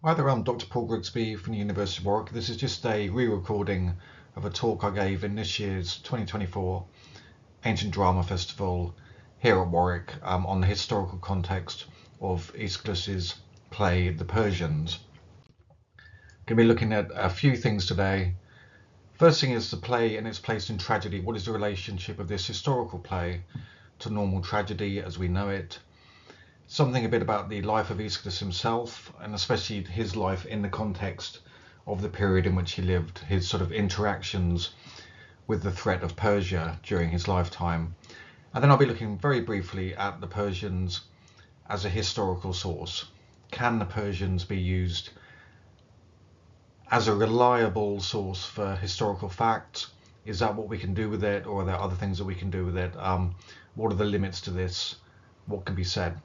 Hi there, I'm Dr Paul Grigsby from the University of Warwick. This is just a re-recording of a talk I gave in this year's 2024 Ancient Drama Festival here at Warwick on the historical context of Aeschylus's play The Persians. Going to be looking at a few things today. First thing is the play and its place in tragedy. What is the relationship of this historical play to normal tragedy as we know it? Something a bit about the life of Aeschylus himself, and especially his life in the context of the period in which he lived, his sort of interactions with the threat of Persia during his lifetime. And then I'll be looking very briefly at the Persians as a historical source. Can the Persians be used as a reliable source for historical facts? Is that what we can do with it, or are there other things that we can do with it? What are the limits to this? What can be said?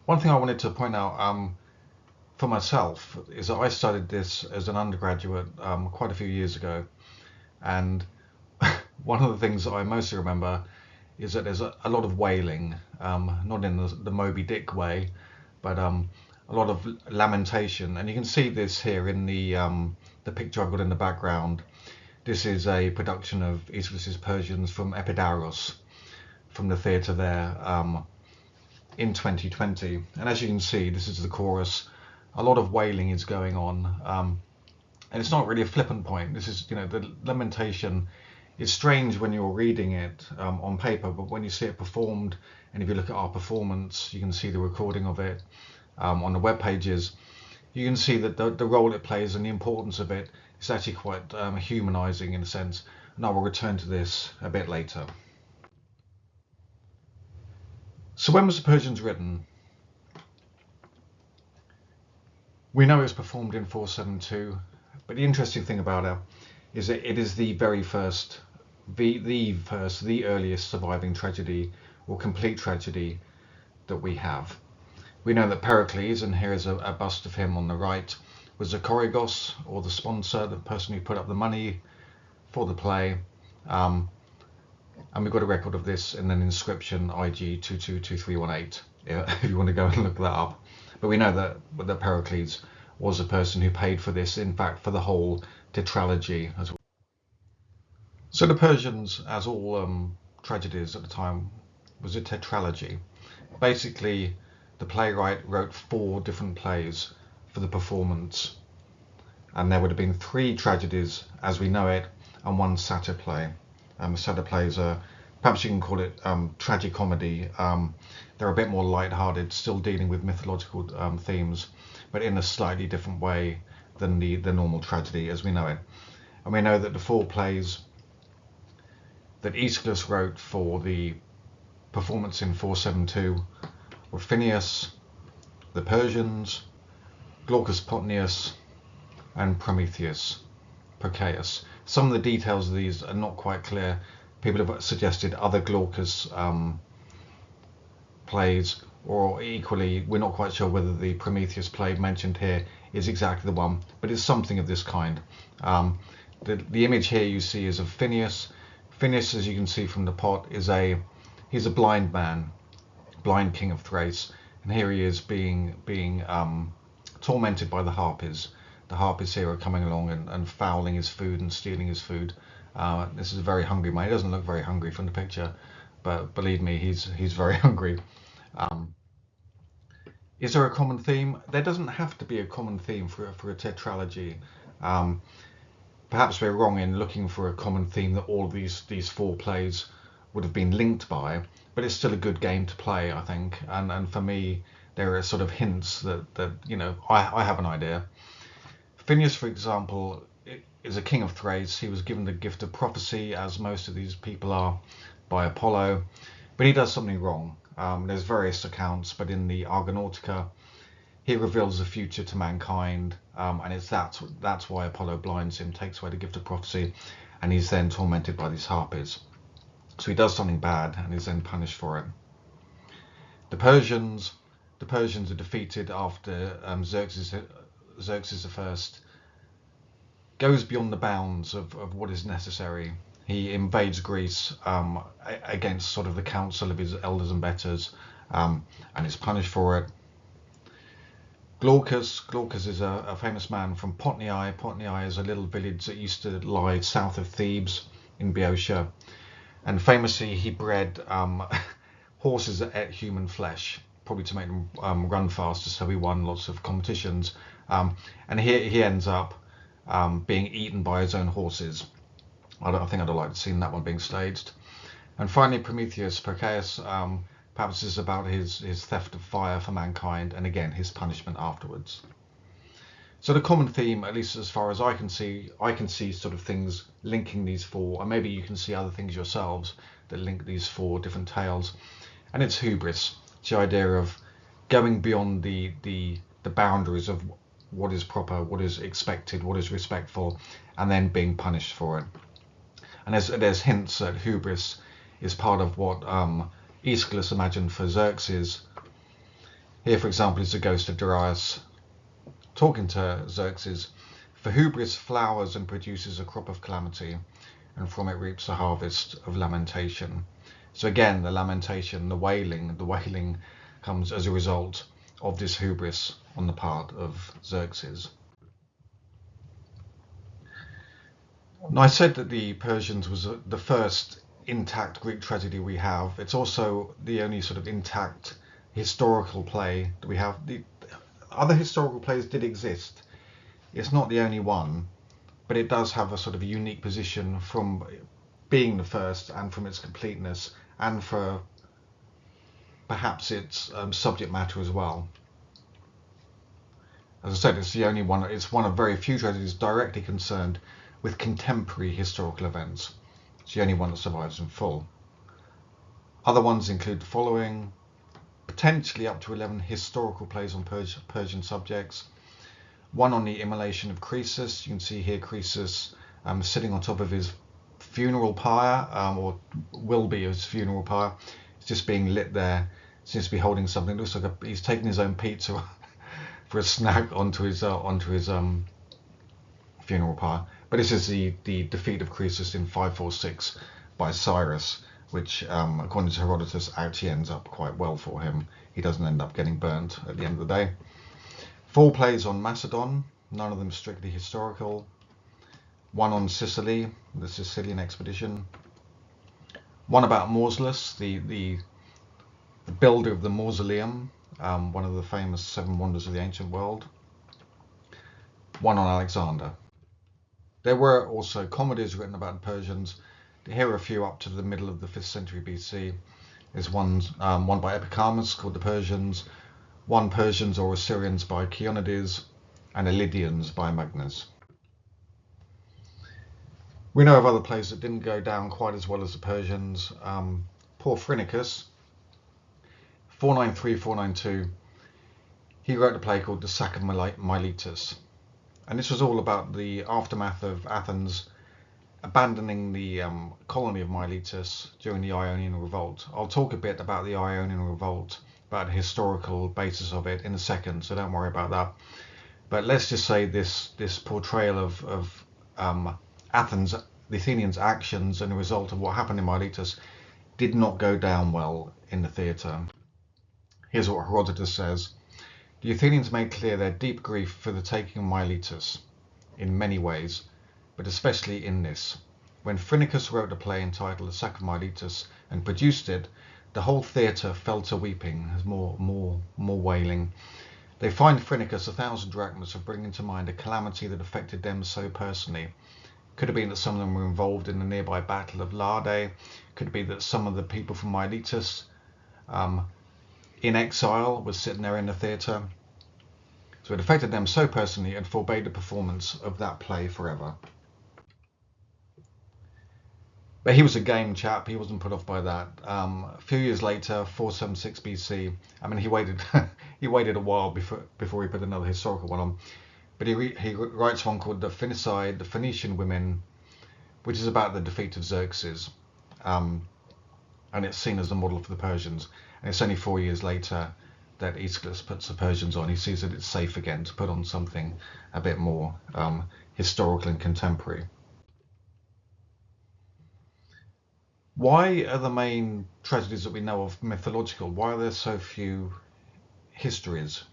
One thing I wanted to point out for myself is that I studied this as an undergraduate quite a few years ago, and one of the things that I mostly remember is that there's a lot of wailing, not in the Moby Dick way, but a lot of lamentation, and you can see this here in the picture I've got in the background. This is a production of Aeschylus Persians from Epidaurus, from the theatre there. In 2020, and as you can see, this is the chorus. A lot of wailing is going on, and it's not really a flippant point. This is, the lamentation is strange when you're reading it on paper, but when you see it performed, and if you look at our performance, you can see the recording of it on the web pages. You can see that the role it plays and the importance of it is actually quite humanizing in a sense, and I will return to this a bit later. So when was the Persians written? We know it was performed in 472, but the interesting thing about it is that it is the very first, the earliest surviving tragedy or complete tragedy that we have. We know that Pericles, and here is a bust of him on the right, was the choregos, or the sponsor, the person who put up the money for the play. And we've got a record of this in an inscription, IG 222318, if you want to go and look that up. But we know that Pericles was a person who paid for this, in fact, for the whole tetralogy as well. So the Persians, as all tragedies at the time, was a tetralogy. Basically, the playwright wrote 4 different plays for the performance, and there would have been 3 tragedies as we know it, and 1 satyr play. Satyr plays are, perhaps you can call it tragicomedy. They're a bit more light-hearted, still dealing with mythological themes, but in a slightly different way than the normal tragedy as we know it. And we know that the 4 plays that Aeschylus wrote for the performance in 472 were Phineus, the Persians, Glaucus Potnius, and Prometheus. Procaeus. Some of the details of these are not quite clear. People have suggested other Glaucus plays, or equally, we're not quite sure whether the Prometheus play mentioned here is exactly the one, but it's something of this kind. The image here you see is of Phineus. Phineus, as you can see from the pot, he's a blind man, blind king of Thrace, and here he is being tormented by the Harpies. The Harpies here are coming along and fouling his food and stealing his food. This is a very hungry man. He doesn't look very hungry from the picture, but believe me, he's very hungry. Is there a common theme? There doesn't have to be a common theme for a tetralogy. Perhaps we're wrong in looking for a common theme that all of these 4 plays would have been linked by, but it's still a good game to play, I think. And for me, there are sort of hints that I have an idea. Phineus, for example, is a king of Thrace. He was given the gift of prophecy, as most of these people are, by Apollo, but he does something wrong. There's various accounts, but in the Argonautica, he reveals the future to mankind, and that's why Apollo blinds him, takes away the gift of prophecy, and he's then tormented by these Harpies. So he does something bad, and is then punished for it. The Persians are defeated after Xerxes I goes beyond the bounds of what is necessary. He invades Greece against sort of the counsel of his elders and betters, and is punished for it. Glaucus is a famous man from Potniae. Potniae is a little village that used to lie south of Thebes in Boeotia. And famously, he bred horses that ate human flesh, probably to make them run faster, so he won lots of competitions. And he ends up being eaten by his own horses. I think I'd have liked to see that one being staged. And finally, Prometheus, perhaps this is about his theft of fire for mankind, and again, his punishment afterwards. So the common theme, at least as far as I can see sort of things linking these four, and maybe you can see other things yourselves that link these four different tales. And it's hubris. It's the idea of going beyond the boundaries of what is proper, what is expected, what is respectful, and then being punished for it. And there's hints that hubris is part of what Aeschylus imagined for Xerxes. Here, for example, is the ghost of Darius talking to Xerxes. For hubris flowers and produces a crop of calamity, and from it reaps a harvest of lamentation. So again, the lamentation, the wailing comes as a result of this hubris on the part of Xerxes. Now, I said that the Persians was the first intact Greek tragedy we have. It's also the only sort of intact historical play that we have. The other historical plays did exist. It's not the only one, but it does have a sort of a unique position from being the first, and from its completeness, and for perhaps its subject matter as well. As I said, it's the only one. It's one of very few tragedies directly concerned with contemporary historical events. It's the only one that survives in full. Other ones include the following: potentially up to 11 historical plays on Persian subjects. One on the immolation of Croesus. You can see here Croesus sitting on top of his funeral pyre, or will be his funeral pyre. It's just being lit there. Seems to be holding something. Looks like he's taking his own pizza for a snack onto his funeral pyre. But this is the defeat of Croesus in 546 by Cyrus, which, according to Herodotus, actually ends up quite well for him. He doesn't end up getting burnt at the end of the day. 4 plays on Macedon, none of them strictly historical. 1 on Sicily, the Sicilian expedition. 1 about Mausolus, the builder of the mausoleum, one of the famous 7 wonders of the ancient world. 1 on Alexander. There were also comedies written about the Persians. Here are a few up to the middle of the 5th century BC. There's one by Epicharmus called The Persians, 1 Persians or Assyrians by Chionides, and a Lydians by Magnus. We know of other plays that didn't go down quite as well as the Persians. Poor Phrynichus, 493-492, he wrote a play called The Sack of Miletus. And this was all about the aftermath of Athens abandoning the colony of Miletus during the Ionian Revolt. I'll talk a bit about the Ionian Revolt, about the historical basis of it in a second, so don't worry about that. But let's just say this portrayal of Athens, the Athenians' actions and the result of what happened in Miletus did not go down well in the theatre. Here's what Herodotus says. The Athenians made clear their deep grief for the taking of Miletus in many ways, but especially in this. When Phrynichus wrote a play entitled The Sack of Miletus and produced it, the whole theatre fell to weeping, as more wailing. They fined Phrynichus 1,000 drachmas for bringing to mind a calamity that affected them so personally. Could have been that some of them were involved in the nearby Battle of Lade. Could be that some of the people from Miletus in exile was sitting there in the theatre. So it affected them so personally and forbade the performance of that play forever. But he was a game chap. He wasn't put off by that. A few years later, 476 BC, I mean, he waited he waited a while before he put another historical one on. But he writes one called The Phoenicide, the Phoenician Women, which is about the defeat of Xerxes. And it's seen as a model for the Persians. And it's only 4 years later that Aeschylus puts the Persians on. He sees that it's safe again to put on something a bit more historical and contemporary. Why are the main tragedies that we know of mythological? Why are there so few histories?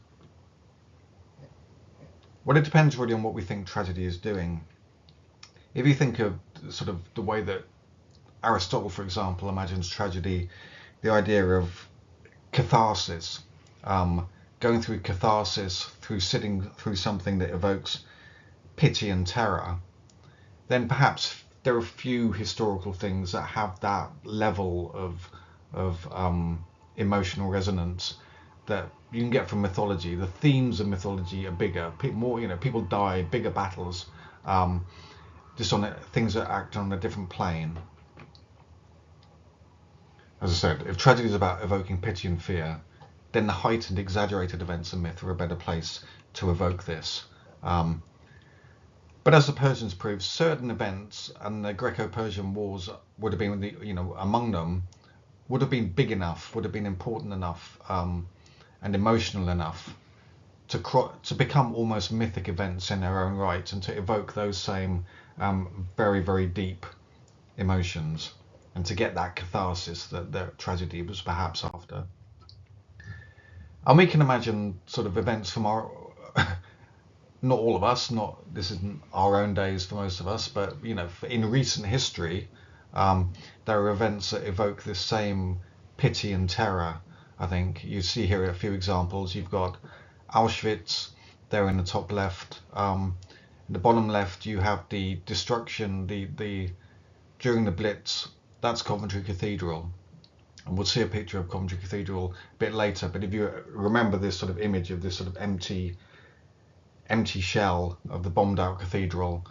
Well, it depends really on what we think tragedy is doing. If you think of sort of the way that Aristotle, for example, imagines tragedy, the idea of catharsis, going through catharsis through sitting through something that evokes pity and terror, then perhaps there are few historical things that have that level of emotional resonance that you can get from mythology. The themes of mythology are bigger, more, people die, bigger battles, just on things that act on a different plane. As I said, if tragedy is about evoking pity and fear, then the heightened, exaggerated events of myth are a better place to evoke this. But as the Persians proved, certain events, and the Greco-Persian wars would have been, among them, would have been big enough, would have been important enough, and emotional enough to become almost mythic events in their own right, and to evoke those same very, very deep emotions, and to get that catharsis that the tragedy was perhaps after. And we can imagine sort of events from our, not all of us, this isn't our own days for most of us, but in recent history, there are events that evoke this same pity and terror. I think you see here a few examples. You've got Auschwitz there in the top left. In the bottom left, you have the destruction, during the Blitz. That's Coventry Cathedral, and we'll see a picture of Coventry Cathedral a bit later. But if you remember this sort of image of this sort of empty shell of the bombed out cathedral,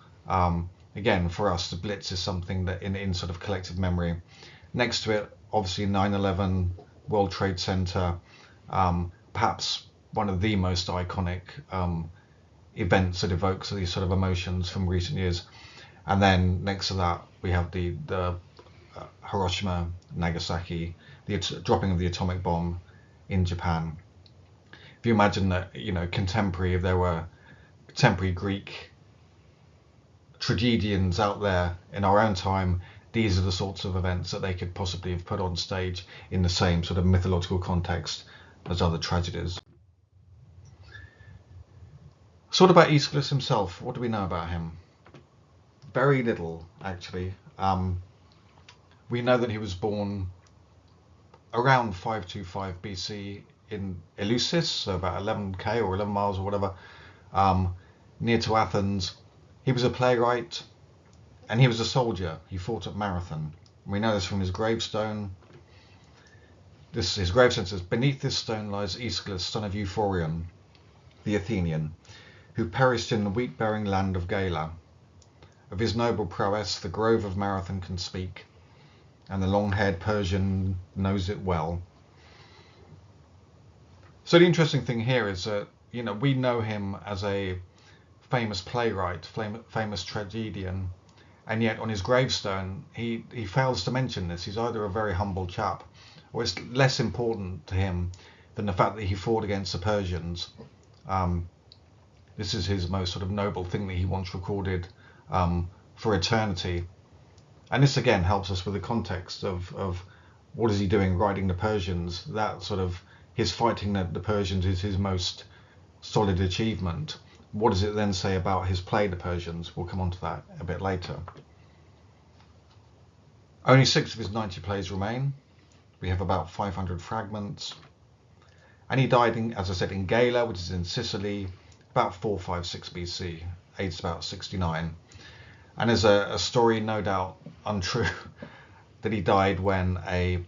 again, for us, the Blitz is something that in sort of collective memory. Next to it, obviously 9/11, World Trade Center, perhaps one of the most iconic events that evokes these sort of emotions from recent years. And then next to that, we have the Hiroshima, Nagasaki, the dropping of the atomic bomb in Japan. If you imagine that, if there were contemporary Greek tragedians out there in our own time, these are the sorts of events that they could possibly have put on stage in the same sort of mythological context as other tragedies. So what about Aeschylus himself? What do we know about him? Very little, actually. We know that he was born around 525 BC in Eleusis, so about 11k or 11 miles or whatever, near to Athens. He was a playwright, and he was a soldier. He fought at Marathon. We know this from his gravestone. His gravestone says, "Beneath this stone lies Aeschylus, son of Euphorion, the Athenian, who perished in the wheat-bearing land of Gala. Of his noble prowess the grove of Marathon can speak, and the long-haired Persian knows it well." So the interesting thing here is that, we know him as a famous playwright, famous tragedian, and yet on his gravestone, he fails to mention this. He's either a very humble chap, or it's less important to him than the fact that he fought against the Persians. This is his most sort of noble thing that he once recorded for eternity. And this again helps us with the context of what is he doing riding the Persians. That sort of, his fighting the Persians is his most solid achievement. What does it then say about his play, The Persians? We'll come on to that a bit later. Only 6 of his 90 plays remain. We have about 500 fragments. And he died, as I said, in Gala, which is in Sicily, about 456 BC, aged about 69. And there's a story, no doubt untrue, that he died when a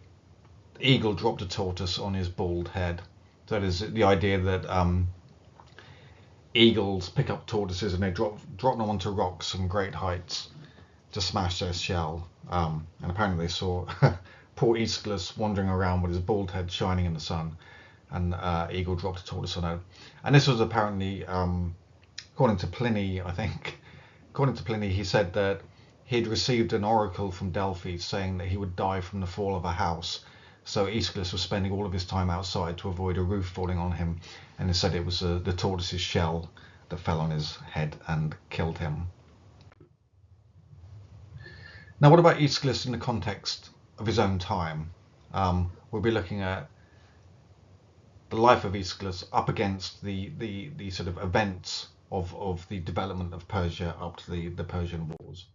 eagle dropped a tortoise on his bald head. So there's the idea that eagles pick up tortoises and they drop them onto rocks from great heights to smash their shell. And apparently they saw poor Aeschylus wandering around with his bald head shining in the sun, and eagle dropped a tortoise on it. And this was apparently, according to Pliny, I think, according to Pliny, he said that he'd received an oracle from Delphi saying that he would die from the fall of a house. So Aeschylus was spending all of his time outside to avoid a roof falling on him, and he said it was the tortoise's shell that fell on his head and killed him. Now, what about Aeschylus in the context of his own time? We'll be looking at the life of Aeschylus up against the sort of events of the development of Persia up to the Persian Wars.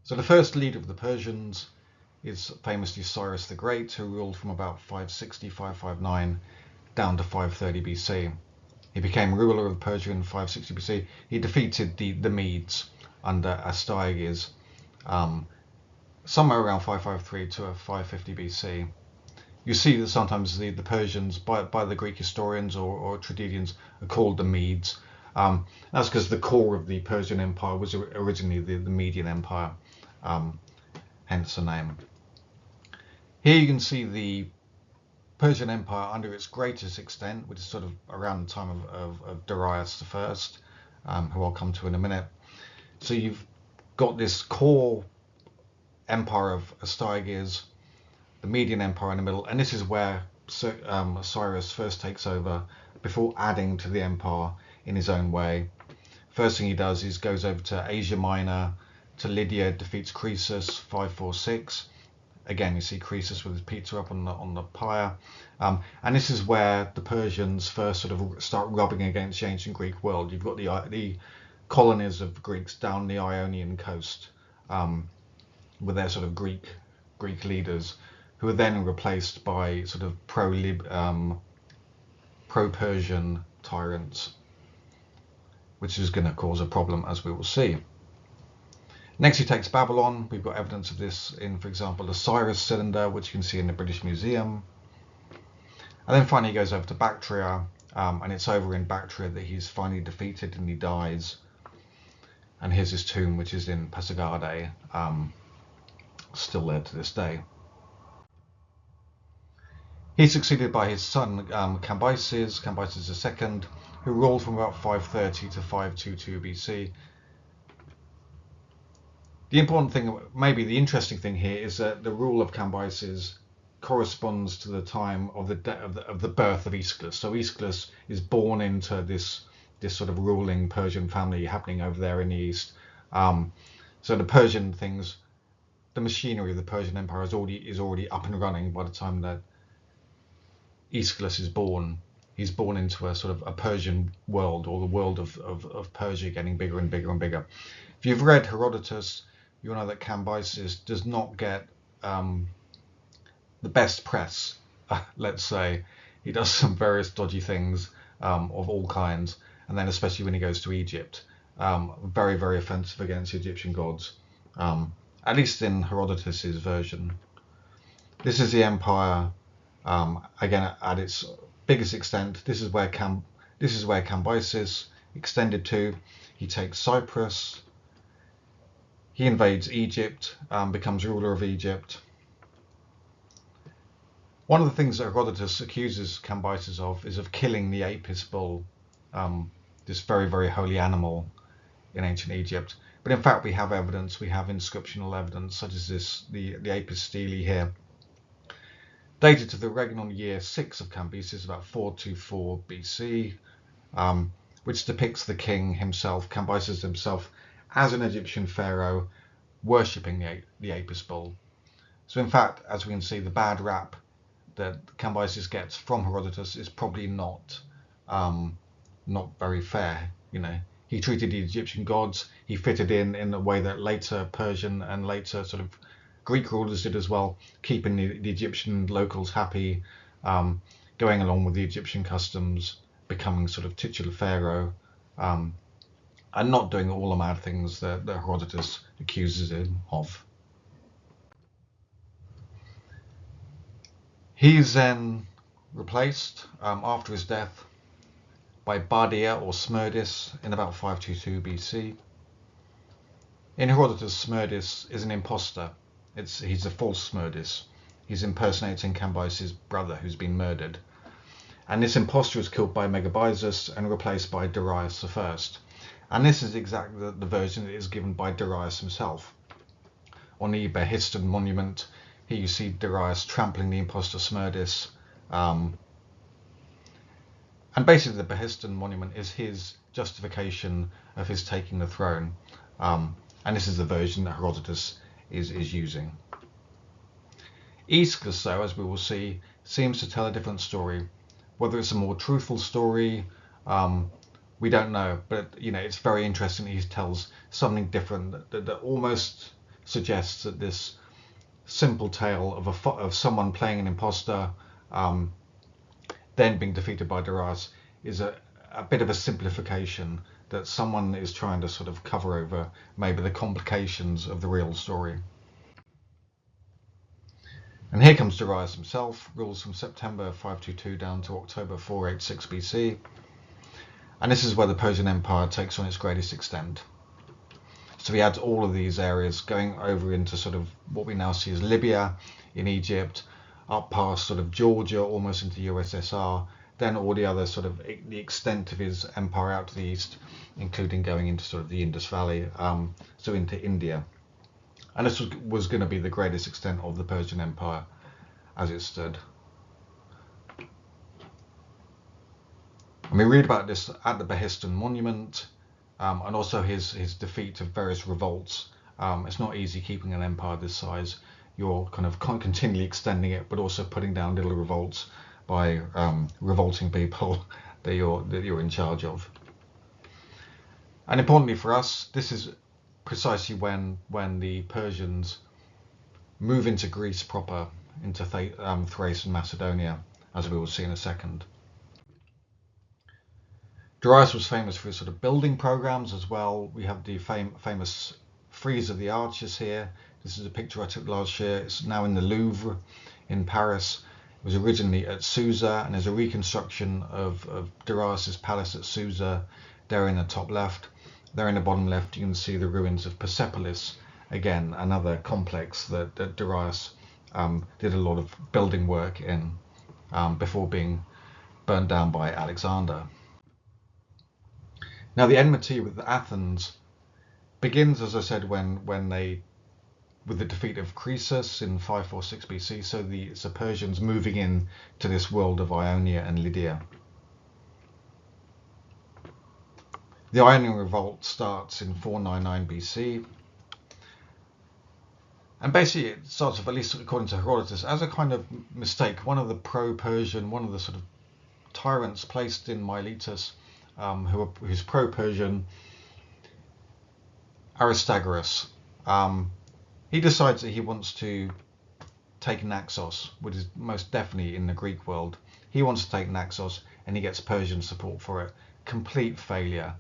So the first leader of the Persians is famously Cyrus the Great, who ruled from about 560-559 down to 530 BC. He became ruler of Persia in 560 BC. He defeated the Medes under Astyages somewhere around 553 to 550 BC. You see that sometimes the Persians, by the Greek historians or tragedians, are called the Medes. That's because the core of the Persian Empire was originally the Median Empire, hence the name. Here you can see the Persian Empire under its greatest extent, which is sort of around the time of Darius I, who I'll come to in a minute. So you've got this core empire of Astyages, the Median Empire in the middle, and this is where Cyrus first takes over before adding to the empire in his own way. First thing he does is goes over to Asia Minor, to Lydia, defeats Croesus 546. Again, you see Croesus with his pizza up on the pyre, and this is where the Persians first sort of start rubbing against the ancient Greek world. You've got the colonies of Greeks down the Ionian coast, with their sort of Greek leaders, who are then replaced by sort of pro-Persian tyrants, which is going to cause a problem, as we will see. Next, he takes Babylon. We've got evidence of this in, for example, the Cyrus cylinder, which you can see in the British Museum. And then finally he goes over to Bactria, and it's over in Bactria that he's finally defeated and he dies. And here's his tomb, which is in Pasargadae, still there to this day. He's succeeded by his son Cambyses II, who ruled from about 530 to 522 BC. The important thing, maybe the interesting thing here, is that the rule of Cambyses corresponds to the time of the birth of Aeschylus. So Aeschylus is born into this sort of ruling Persian family happening over there in the east. So the Persian things, the machinery of the Persian Empire is already up and running by the time that Aeschylus is born. He's born into a sort of a Persian world, or the world of Persia getting bigger and bigger and bigger. If you've read Herodotus, you'll know that Cambyses does not get the best press, let's say. He does some various dodgy things of all kinds, and then especially when he goes to Egypt, very, very offensive against the Egyptian gods, at least in Herodotus's version. This is the empire, again at its biggest extent. This is where Cambyses extended to. He takes Cyprus. He invades Egypt, becomes ruler of Egypt. One of the things that Herodotus accuses Cambyses of is of killing the Apis bull, this very, very holy animal in ancient Egypt. But in fact, we have evidence, we have inscriptional evidence, such as this, the Apis stele here, dated to the regnal year 6 of Cambyses, about 424 BC, which depicts the king himself, Cambyses himself, as an Egyptian pharaoh worshipping the Apis bull. So in fact, as we can see, the bad rap that Cambyses gets from Herodotus is probably not very fair. You know, he treated the Egyptian gods, he fitted in a way that later Persian and later sort of Greek rulers did as well, keeping the Egyptian locals happy, going along with the Egyptian customs, becoming sort of titular pharaoh, and not doing all the mad things that Herodotus accuses him of. He is then replaced after his death by Bardia or Smerdis in about 522 BC. In Herodotus, Smerdis is an imposter. He's a false Smerdis. He's impersonating Cambyses' brother who's been murdered. And this impostor is killed by Megabyzus and replaced by Darius I. And this is exactly the version that is given by Darius himself. On the Behistun monument, here you see Darius trampling the impostor Smerdis. And basically the Behistun monument is his justification of his taking the throne. And this is the version that Herodotus is using. Aeschylus, though, as we will see, seems to tell a different story. Whether it's a more truthful story, We don't know, but it's very interesting. He tells something different that almost suggests that this simple tale of someone playing an imposter, then being defeated by Darius, is a bit of a simplification, that someone is trying to sort of cover over maybe the complications of the real story. And here comes Darius himself, rules from September 522 down to October 486 BC. And this is where the Persian Empire takes on its greatest extent. So he adds all of these areas going over into sort of what we now see as Libya in Egypt, up past sort of Georgia, almost into USSR, then all the other sort of the extent of his empire out to the east, including going into sort of the Indus Valley, so into India. And this was going to be the greatest extent of the Persian Empire as it stood. And we read about this at the Behistun Monument, and also his defeat of various revolts. It's not easy keeping an empire this size. You're kind of continually extending it, but also putting down little revolts by revolting people that you're in charge of. And importantly for us, this is precisely when the Persians move into Greece proper, into Thrace and Macedonia, as we will see in a second. Darius was famous for his sort of building programs as well. We have the famous frieze of the arches here. This is a picture I took last year. It's now in the Louvre in Paris. It was originally at Susa, and there's a reconstruction of Darius's palace at Susa there in the top left. There in the bottom left you can see the ruins of Persepolis, again another complex that Darius did a lot of building work in before being burned down by Alexander. Now the enmity with Athens begins, as I said, with the defeat of Croesus in 546 BC, so it's the Persians moving in to this world of Ionia and Lydia. The Ionian revolt starts in 499 BC, and basically it starts off, at least according to Herodotus, as a kind of mistake. One of the pro-Persian, one of the sort of tyrants placed in Miletus, who's pro-Persian, Aristagoras, he decides that he wants to take Naxos, which is most definitely in the Greek world. He wants to take Naxos, and he gets Persian support for it. Complete failure.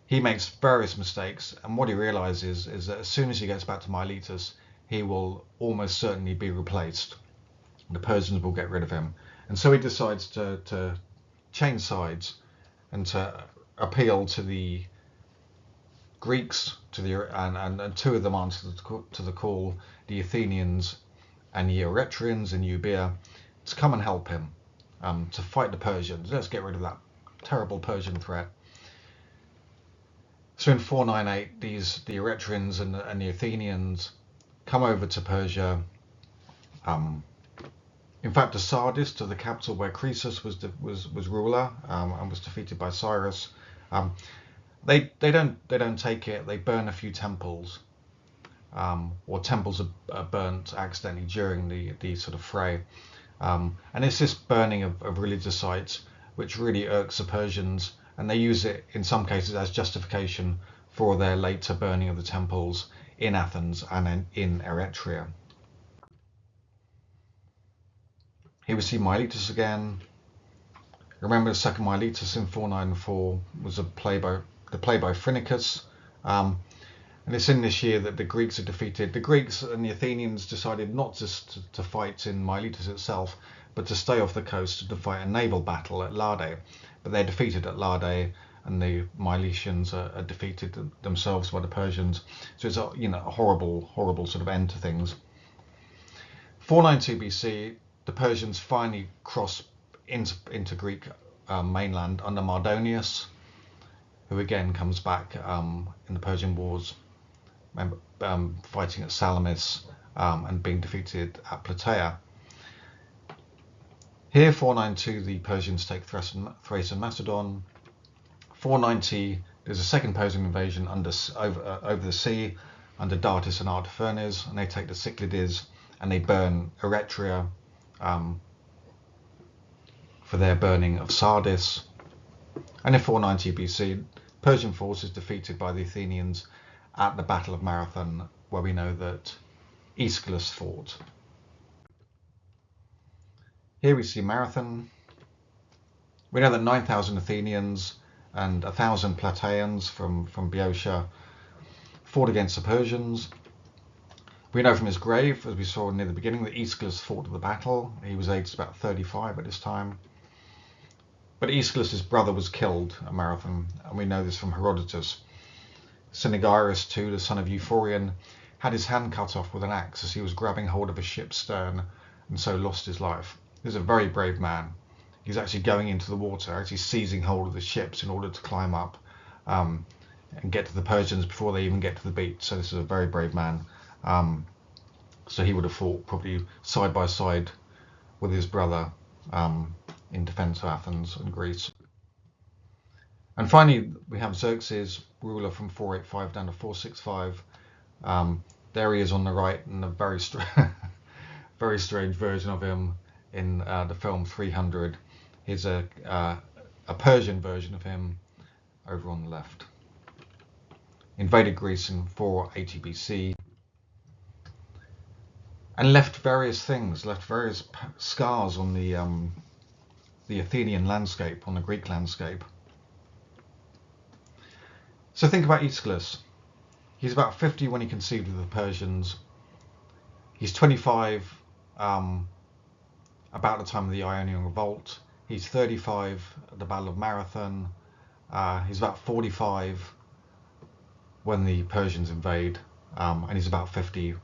He makes various mistakes, and what he realizes is that as soon as he gets back to Miletus, he will almost certainly be replaced. The Persians will get rid of him, and so he decides to change sides and to appeal to the Greeks, and two of them answer to the call, the Athenians and the Eretrians in Euboea, to come and help him, to fight the Persians. Let's get rid of that terrible Persian threat. So in 498, the Eretrians and the Athenians come over to Persia. In fact, to Sardis, to the capital where Croesus was ruler, and was defeated by Cyrus. They don't take it. They burn a few temples, or temples are burnt accidentally during the sort of fray, and it's this burning of religious sites which really irks the Persians, and they use it in some cases as justification for their later burning of the temples in Athens and in Eretria. Here we see Miletus again. Remember, the second Miletus in 494 was the play by Phrynichus, and it's in this year that the Greeks are defeated. The Greeks and the Athenians decided not just to fight in Miletus itself, but to stay off the coast to fight a naval battle at Lade. But they're defeated at Lade, and the Miletians are defeated themselves by the Persians. So it's a horrible sort of end to things. 492 BC, the Persians finally cross into Greek mainland under Mardonius, who again comes back in the Persian Wars, fighting at Salamis and being defeated at Plataea. Here, 492, the Persians take Thrace and Macedon. 490, there's a second Persian invasion over the sea under Datis and Artaphernes, and they take the Cyclades and they burn Eretria for their burning of Sardis. And in 490 BC, Persian forces defeated by the Athenians at the Battle of Marathon, where we know that Aeschylus fought. Here we see Marathon. We know that 9,000 Athenians and 1,000 Plataeans from Boeotia fought against the Persians. We know from his grave, as we saw near the beginning, that Aeschylus fought at the battle. He was aged about 35 at this time. But Aeschylus' brother was killed at Marathon, and we know this from Herodotus. Cynaegirus too, the son of Euphorion, had his hand cut off with an axe as he was grabbing hold of a ship's stern, and so lost his life. He was a very brave man. He's actually going into the water, actually seizing hold of the ships in order to climb up and get to the Persians before they even get to the beach. So this is a very brave man. So he would have fought probably side by side with his brother in defense of Athens and Greece. And finally, we have Xerxes, ruler from 485 down to 465. There he is on the right, and a very very strange version of him in the film 300. Here's a Persian version of him over on the left. Invaded Greece in 480 BC. And left various things, left various scars on the Athenian landscape, on the Greek landscape. So think about Aeschylus. He's about 50 when he conceived of the Persians. He's 25 about the time of the Ionian Revolt. He's 35 at the Battle of Marathon. He's about 45 when the Persians invade, and he's about 50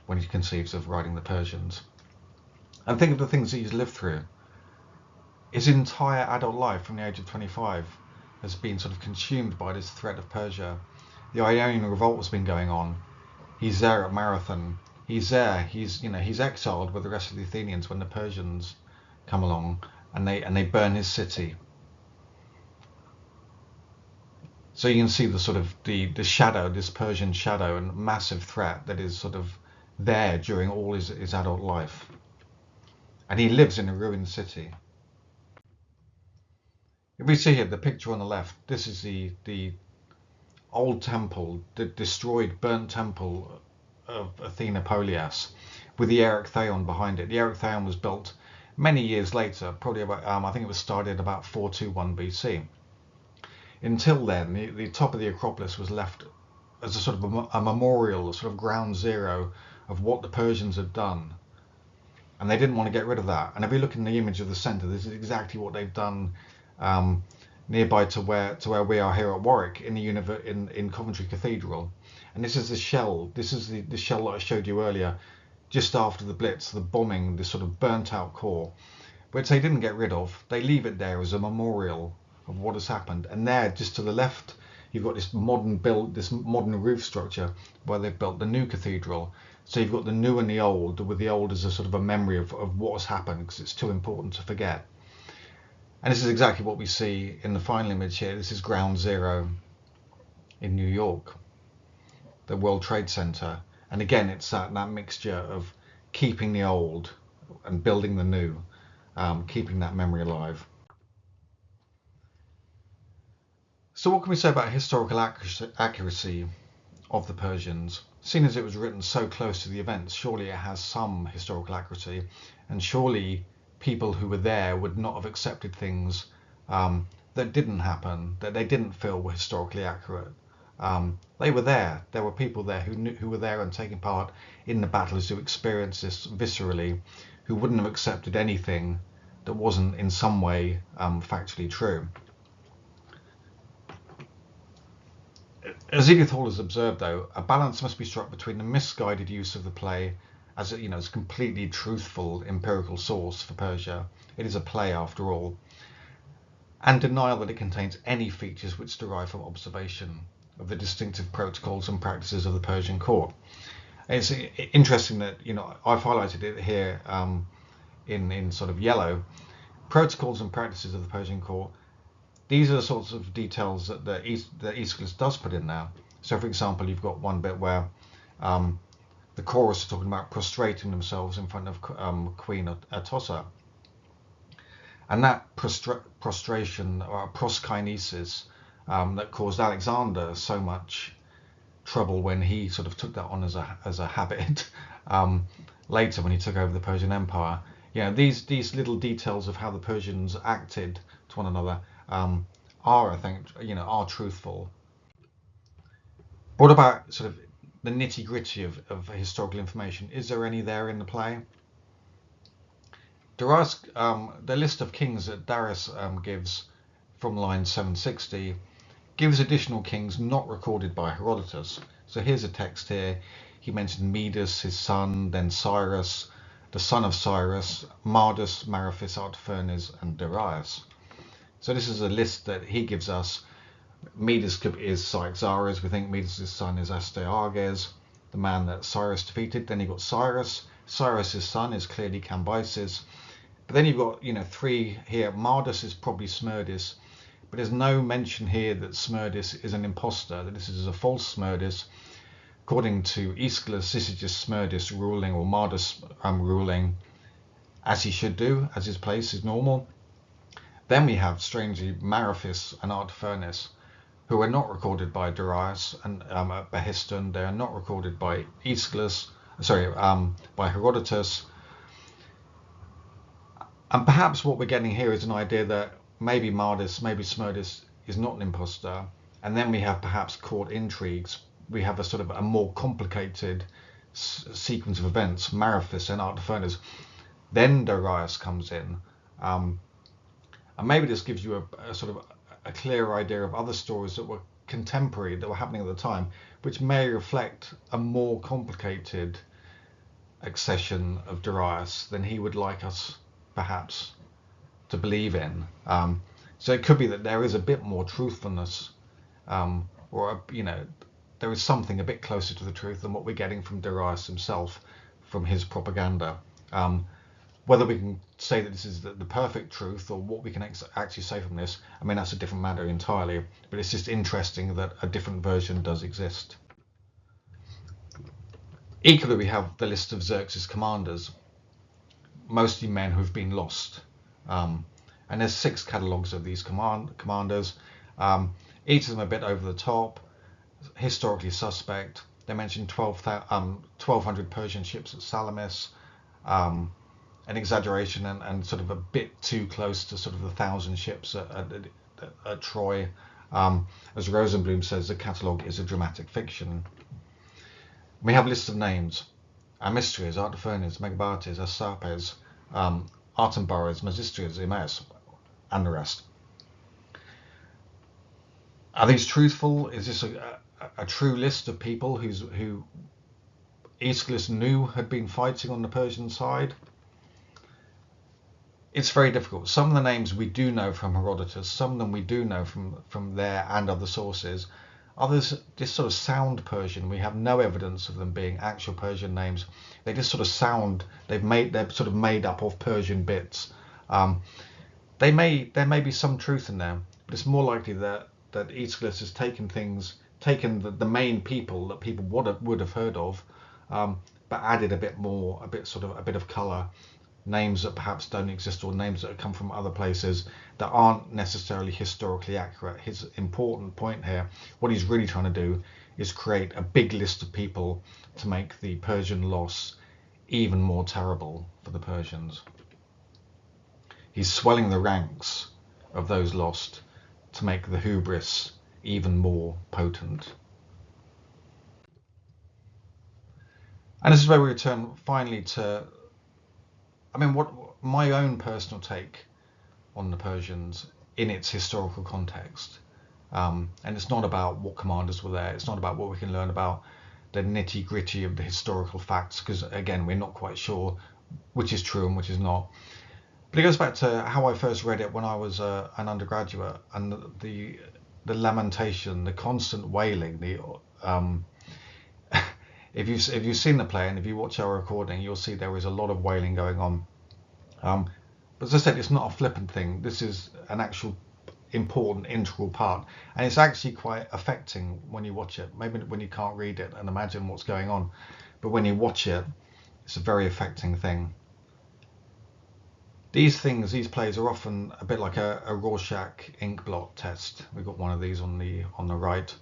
when he conceives of riding the Persians. And think of the things that he's lived through. His entire adult life from the age of 25 has been sort of consumed by this threat of Persia. The Ionian Revolt has been going on. He's there at Marathon. He's there. He's exiled with the rest of the Athenians when the Persians come along and they burn his city. So you can see the sort of the shadow, this Persian shadow and massive threat that is sort of there during all his adult life. And he lives in a ruined city. If we see here the picture on the left, this is the old temple, the destroyed, burnt temple of Athena Polias, with the Erechtheion behind it. The Erechtheion was built many years later, probably about, I think it was started about 421 BC. Until then, the top of the Acropolis was left as a sort of a memorial, a sort of ground zero of what the Persians had done. And they didn't want to get rid of that. And if we look in the image of the centre, this is exactly what they've done nearby to where we are here at Warwick in Coventry Cathedral. And this is the shell. This is the shell that I showed you earlier, just after the Blitz, the bombing, this sort of burnt out core, which they didn't get rid of. They leave it there as a memorial of what has happened. And there, just to the left, you've got this modern roof structure where they've built the new cathedral. So you've got the new and the old, with the old as a sort of a memory of what has happened, because it's too important to forget. And this is exactly what we see in the final image here. This is Ground Zero in New York, the World Trade Center. And again, it's that mixture of keeping the old and building the new, keeping that memory alive. So what can we say about historical accuracy of the Persians? Seeing as it was written so close to the events, surely it has some historical accuracy, and surely people who were there would not have accepted things that didn't happen, that they didn't feel were historically accurate. They were there. There were people there who were there and taking part in the battles, who experienced this viscerally, who wouldn't have accepted anything that wasn't in some way factually true. As Edith Hall has observed, though, a balance must be struck between the misguided use of the play as a completely truthful empirical source for Persia. It is a play after all, and denial that it contains any features which derive from observation of the distinctive protocols and practices of the Persian court. It's interesting that I've highlighted it here in sort of yellow. Protocols and practices of the Persian court. These are the sorts of details that Aeschylus does put in there. So, for example, you've got one bit where the chorus are talking about prostrating themselves in front of Queen Atossa. And that prostration or proskinesis that caused Alexander so much trouble when he sort of took that on as a habit later when he took over the Persian Empire. These little details of how the Persians acted to one another are, I think, are truthful. What about sort of the nitty-gritty of historical information? Is there any there in the play? Darius, the list of kings that Darius gives from line 760 gives additional kings not recorded by Herodotus. So here's a text here. He mentioned Midas, his son, then Cyrus, the son of Cyrus, Mardus, Maraphis, Artaphernes, and Darius. So this is a list that he gives us. Midas is Cyaxares. We think Midas' son is Astyages, the man that Cyrus defeated. Then you've got Cyrus. Cyrus' son is clearly Cambyses. But then you've got, three here. Mardus is probably Smerdis. But there's no mention here that Smerdis is an imposter, that this is a false Smerdis. According to Aeschylus, this is just Smerdis ruling, or Mardus ruling as he should do, as his place is normal. Then we have, strangely, Maraphis and Artaphernes, who are not recorded by Darius and Behiston. They are not recorded by Aeschylus, by Herodotus. And perhaps what we're getting here is an idea that maybe Mardus, maybe Smerdis is not an imposter. And then we have perhaps court intrigues. We have a sort of a more complicated sequence of events, Maraphis and Artaphernes. Then Darius comes in. And maybe this gives you a sort of a clear idea of other stories that were contemporary, that were happening at the time, which may reflect a more complicated accession of Darius than he would like us perhaps to believe in. So it could be that there is a bit more truthfulness, there is something a bit closer to the truth than what we're getting from Darius himself, from his propaganda. Whether we can say that this is the perfect truth, or what we can actually say from this, I mean, that's a different matter entirely, but it's just interesting that a different version does exist. Equally, we have the list of Xerxes' commanders, mostly men who've been lost. And there's 6 catalogues of these commanders. Each of them a bit over the top, historically suspect. They mention 1,200 Persian ships at Salamis, an exaggeration and sort of a bit too close to sort of the 1,000 ships at Troy. As Rosenblum says, the catalogue is a dramatic fiction. We have lists of names: Amistrias, Artaphernes, Megabates, Asapes, Artambares, Mesistrias, Emmaus, and the rest. Are these truthful? Is this a true list of people who Aeschylus knew had been fighting on the Persian side? It's very difficult. Some of the names we do know from Herodotus, some of them we do know from there and other sources. Others just sort of sound Persian. We have no evidence of them being actual Persian names. They just sort of sound, they're sort of made up of Persian bits. There may be some truth in there, but it's more likely that Aeschylus has taken the main people that people would have heard of, but added a bit of colour, names that perhaps don't exist, or names that have come from other places that aren't necessarily historically accurate. His important point here, what he's really trying to do, is create a big list of people to make the Persian loss even more terrible for the Persians. He's swelling the ranks of those lost to make the hubris even more potent. And this is where we return finally to, what my own personal take on the Persians in its historical context. And it's not about what commanders were there. It's not about what we can learn about the nitty-gritty of the historical facts, because again, we're not quite sure which is true and which is not. But it goes back to how I first read it when I was an undergraduate, and the lamentation, the constant wailing. If you've seen the play and if you watch our recording, you'll see there is a lot of wailing going on. But as I said, it's not a flippant thing. This is an actual important integral part, and it's actually quite affecting when you watch it. Maybe when you can't read it and imagine what's going on, but when you watch it, it's a very affecting thing. These plays are often a bit like a Rorschach ink blot test. We've got one of these on the right.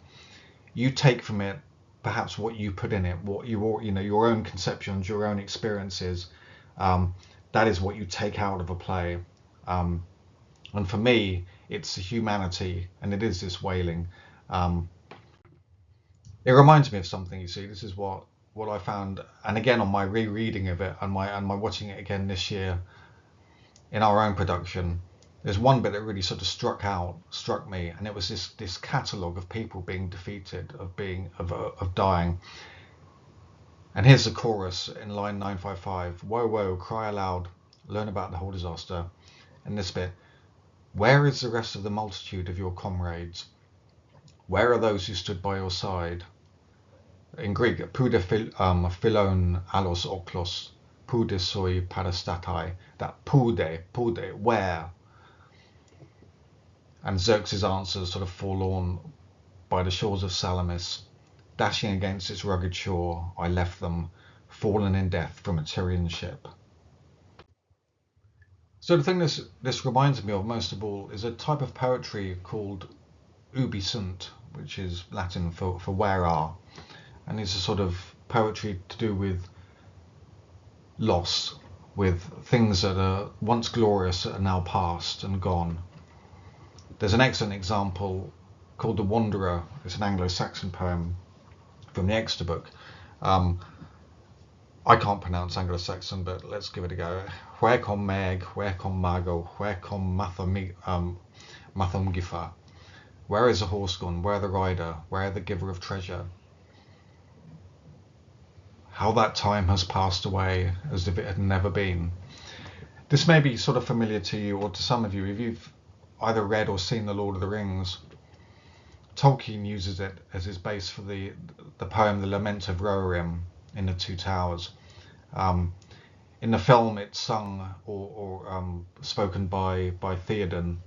You take from it perhaps what you put in it, what your own conceptions, your own experiences. That is what you take out of a play. And for me, it's the humanity, and it is this wailing. It reminds me of something. You see, this is what I found, and again on my rereading of it and my watching it again this year in our own production. There's one bit that really sort of struck me, and it was this catalogue of people being defeated, of dying. And here's the chorus in line 955: "Woe, woe, cry aloud, learn about the whole disaster." And this bit: "Where is the rest of the multitude of your comrades? Where are those who stood by your side?" In Greek, "Poude philon alos oklos, poude soi parastatai." That poude, where? And Xerxes answers, sort of forlorn, "By the shores of Salamis, dashing against its rugged shore, I left them, fallen in death from a Tyrian ship." So the thing this reminds me of most of all is a type of poetry called ubi sunt, which is Latin for where are. And it's a sort of poetry to do with loss, with things that are once glorious that are now past and gone. There's an excellent example called The Wanderer. It's an Anglo-Saxon poem from the Exeter book. I can't pronounce Anglo-Saxon, but let's give it a go. "Where com meg, where com mago, where com matham gifa." Where is the horse gone? Where the rider? Where the giver of treasure? How that time has passed away as if it had never been. This may be sort of familiar to you, or to some of you, if you've either read or seen The Lord of the Rings. Tolkien uses it as his base for the poem The Lament of Rohirrim in The Two Towers. In the film, it's sung or spoken by Theoden.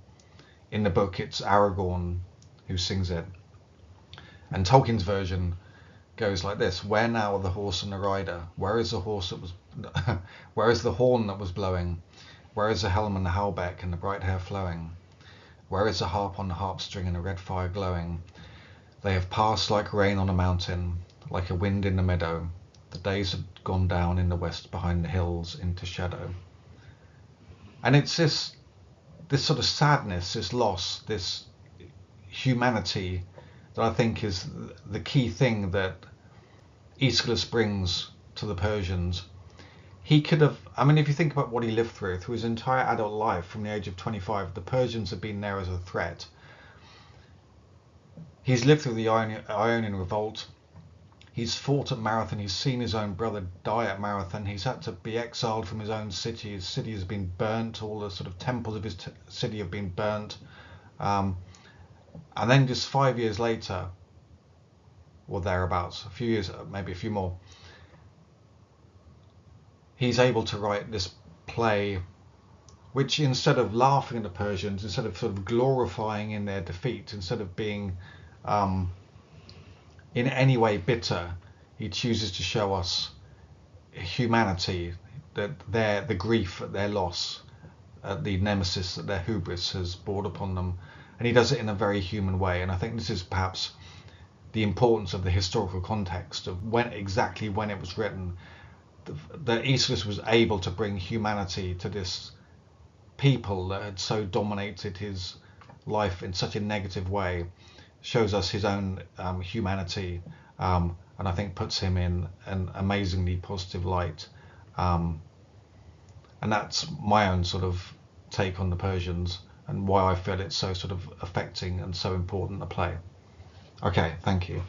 In the book, it's Aragorn who sings it. And Tolkien's version goes like this: "Where now are the horse and the rider? Where is the horse that was where is the horn that was blowing? Where is the helm and the hauberk and the bright hair flowing? Where is the harp on the harp string and the red fire glowing? They have passed like rain on a mountain, like a wind in the meadow. The days have gone down in the west behind the hills into shadow." And it's this sort of sadness, this loss, this humanity that I think is the key thing that Aeschylus brings to the Persians. He could have, I mean, if you think about what he lived through his entire adult life from the age of 25, the Persians have been there as a threat. He's lived through the Ionian Revolt. He's fought at Marathon. He's seen his own brother die at Marathon. He's had to be exiled from his own city. His city has been burnt. All the sort of temples of his city have been burnt. And then just 5 years later, or thereabouts, a few years, maybe a few more, he's able to write this play which, instead of laughing at the Persians, instead of sort of glorifying in their defeat, instead of being in any way bitter, he chooses to show us humanity, that the grief at their loss, at the nemesis that their hubris has brought upon them. And he does it in a very human way. And I think this is perhaps the importance of the historical context of exactly when it was written, that Aeschylus was able to bring humanity to this people that had so dominated his life in such a negative way, shows us his own humanity, and I think puts him in an amazingly positive light. And that's my own sort of take on the Persians and why I feel it's so sort of affecting and so important a play. Okay, thank you.